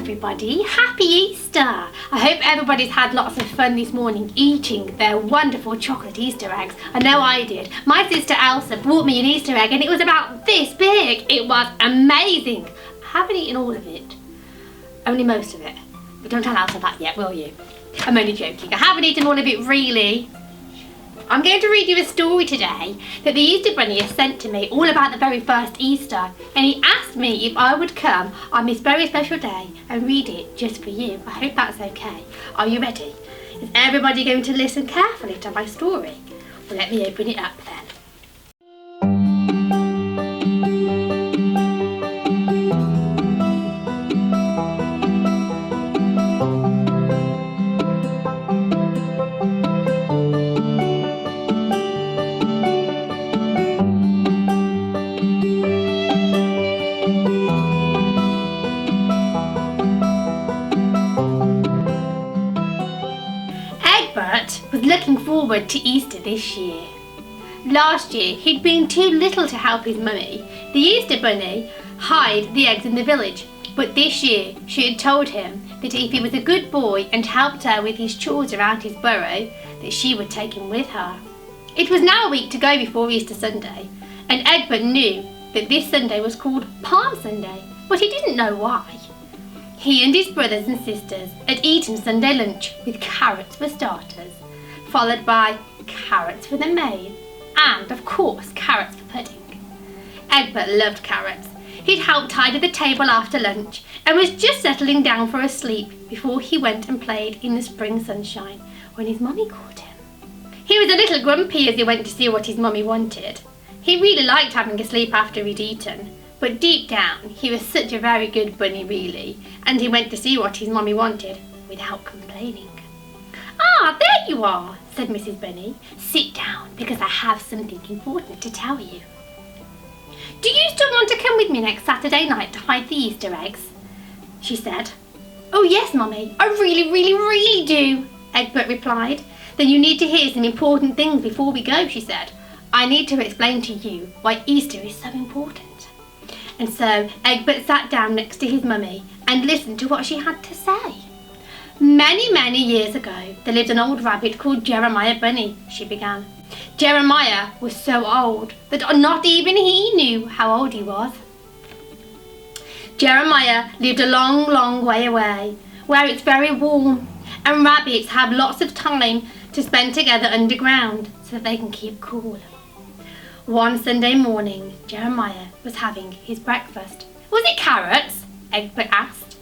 everybody, happy Easter! I hope everybody's had lots of fun this morning eating their wonderful chocolate Easter eggs. I know I did. My sister Elsa brought me an Easter egg and it was about this big. It was amazing. I haven't eaten all of it, only most of it. But don't tell Elsa that yet, will you? I'm only joking. I haven't eaten all of it really. I'm going to read you a story today that the Easter Bunny has sent to me all about the very first Easter, and he asked me if I would come on this very special day and read it just for you. I hope that's okay. Are you ready? Is everybody going to listen carefully to my story? Well, let me open it up then. Eggbert was looking forward to Easter this year. Last year he'd been too little to help his mummy, the Easter Bunny, hide the eggs in the village, but this year she had told him that if he was a good boy and helped her with his chores around his burrow, that she would take him with her. It was now a week to go before Easter Sunday, and Eggbert knew that this Sunday was called Palm Sunday, but he didn't know why. He and his brothers and sisters had eaten Sunday lunch with carrots for starters, followed by carrots for the main, and of course carrots for pudding. Eggbert loved carrots. He'd helped tidy the table after lunch and was just settling down for a sleep before he went and played in the spring sunshine when his mummy called him. He was a little grumpy as he went to see what his mummy wanted. He really liked having a sleep after he'd eaten, but deep down he was such a very good bunny really, and he went to see what his mummy wanted without complaining. "Ah, there you are," said Mrs. Bunny. "Sit down because I have something important to tell you." "Do you still want to come with me next Saturday night to hide the Easter eggs?" she said. "Oh yes, Mummy, I really do," Eggbert replied. "Then you need to hear some important things before we go," she said. "I need to explain to you why Easter is so important." And so Eggbert sat down next to his mummy and listened to what she had to say. Many years ago, there lived an old rabbit called Jeremiah Bunny, she began. Jeremiah was so old that not even he knew how old he was. Jeremiah lived a long way away, where it's very warm, and rabbits have lots of time to spend together underground so that they can keep cool. One Sunday morning, Jeremiah was having his breakfast. "Was it carrots?" Eggbert asked.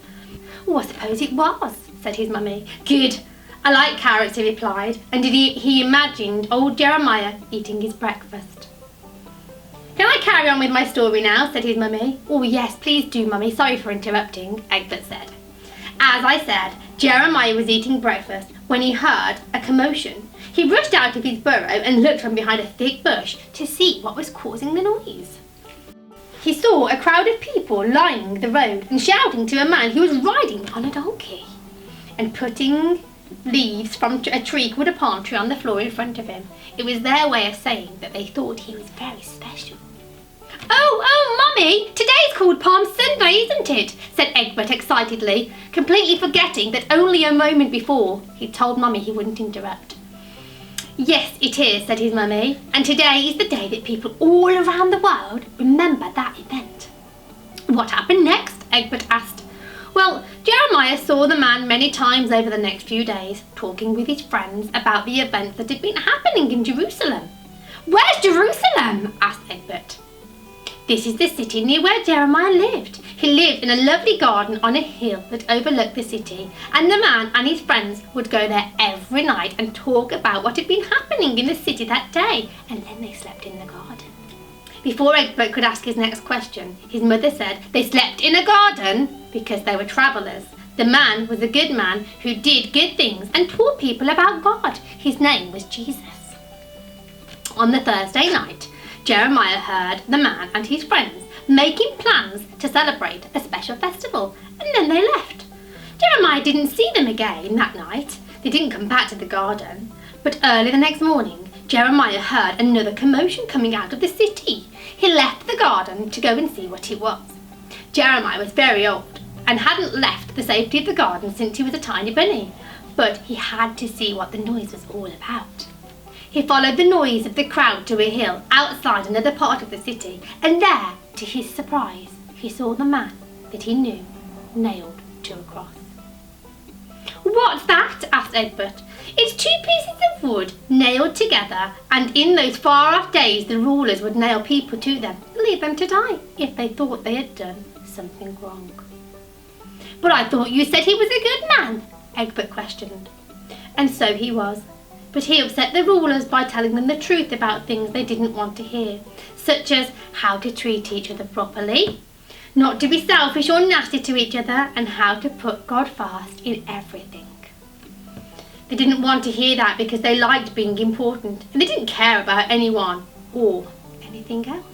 "Oh, I suppose it was," said his mummy. "Good. I like carrots," he replied, and he imagined old Jeremiah eating his breakfast. "Can I carry on with my story now?" said his mummy. "Oh yes, please do, Mummy. Sorry for interrupting," Eggbert said. As I said, Jeremiah was eating breakfast when he heard a commotion. He rushed out of his burrow and looked from behind a thick bush to see what was causing the noise. He saw a crowd of people lining the road and shouting to a man who was riding on a donkey and putting leaves from a tree called a palm tree on the floor in front of him. It was their way of saying that they thought he was very special. Oh, Mummy, today's called Palm Sunday, isn't it?" said Eggbert excitedly, completely forgetting that only a moment before he'd told Mummy he wouldn't interrupt. "Yes, it is," said his mummy, "and today is the day that people all around the world remember that event." "What happened next?" Eggbert asked. Well, Jeremiah saw the man many times over the next few days, talking with his friends about the events that had been happening in Jerusalem. "Where's Jerusalem?" asked Eggbert. "This is the city near where Jeremiah lived. He lived in a lovely garden on a hill that overlooked the city, and the man and his friends would go there every night and talk about what had been happening in the city that day, and then they slept in the garden." Before Eggbert could ask his next question, his mother said they slept in a garden because they were travellers. The man was a good man who did good things and taught people about God. His name was Jesus. On the Thursday night, Jeremiah heard the man and his friends making plans to celebrate a special festival, and then they left. Jeremiah didn't see them again that night. They didn't come back to the garden. But early the next morning, Jeremiah heard another commotion coming out of the city. He left the garden to go and see what it was. Jeremiah was very old, and hadn't left the safety of the garden since he was a tiny bunny, but he had to see what the noise was all about. He followed the noise of the crowd to a hill outside another part of the city, and there, to his surprise, he saw the man that he knew nailed to a cross. "What's that?" asked Egbert. "It's 2 pieces of wood nailed together, and in those far-off days the rulers would nail people to them and leave them to die if they thought they had done something wrong." "But I thought you said he was a good man," Eggbert questioned. And so he was, but he upset the rulers by telling them the truth about things they didn't want to hear, such as how to treat each other properly, not to be selfish or nasty to each other, and how to put God first in everything. They didn't want to hear that because they liked being important, and they didn't care about anyone or anything else.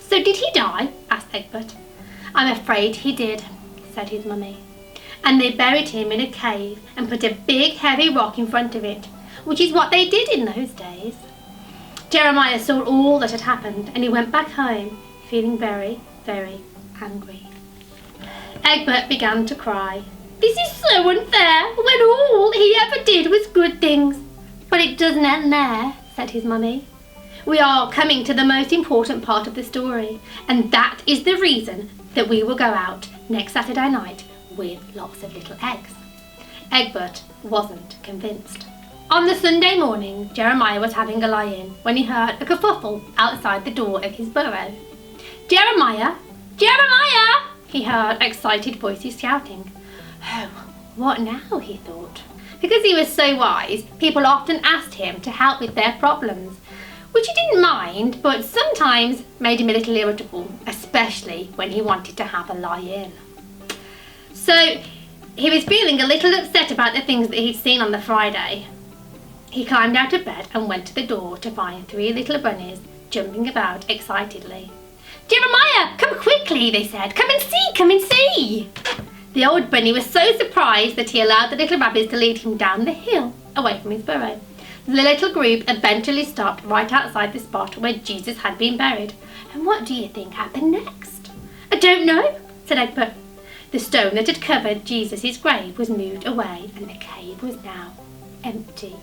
"So did he die?" asked Egbert. "I'm afraid he did," said his mummy. "And they buried him in a cave and put a big heavy rock in front of it, which is what they did in those days." Jeremiah saw all that had happened, and he went back home feeling very, very angry. Eggbert began to cry. "This is so unfair, when all he ever did was good things." "But it doesn't end there," said his mummy. "We are coming to the most important part of the story, and that is the reason that we will go out next Saturday night with lots of little eggs." Eggbert wasn't convinced. On the Sunday morning, Jeremiah was having a lie-in when he heard a kerfuffle outside the door of his burrow. "Jeremiah! Jeremiah!" he heard excited voices shouting. "Oh, what now?" he thought. Because he was so wise, people often asked him to help with their problems, which he didn't mind, but sometimes made him a little irritable, especially when he wanted to have a lie-in. So he was feeling a little upset about the things that he'd seen on the Friday. He climbed out of bed and went to the door to find 3 little bunnies jumping about excitedly. "Jeremiah, come quickly," they said. "Come and see, come and see." The old bunny was so surprised that he allowed the little rabbits to lead him down the hill away from his burrow. The little group eventually stopped right outside the spot where Jesus had been buried. And what do you think happened next? "I don't know," said Eggbert. The stone that had covered Jesus' grave was moved away, and the cave was now empty.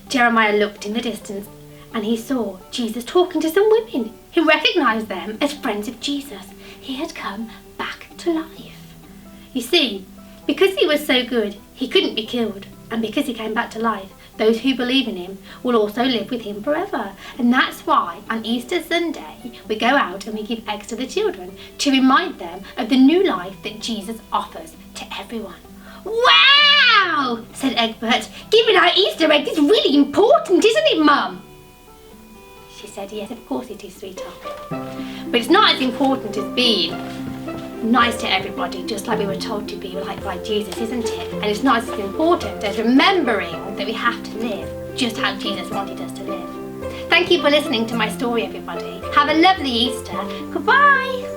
Jeremiah looked in the distance, and he saw Jesus talking to some women. He recognized them as friends of Jesus. He had come back to life. You see, because he was so good, he couldn't be killed, and because he came back to life, those who believe in him will also live with him forever. And that's why on Easter Sunday we go out and we give eggs to the children to remind them of the new life that Jesus offers to everyone. "Wow!" said Eggbert. "Giving out Easter eggs is really important, isn't it, Mum?" She said, "Yes, of course it is, sweetheart. But it's not as important as being nice to everybody, just like we were told to be like by Jesus, isn't it? And it's not as important as remembering that we have to live just how Jesus wanted us to live." Thank you for listening to my story, everybody. Have a lovely Easter. Goodbye.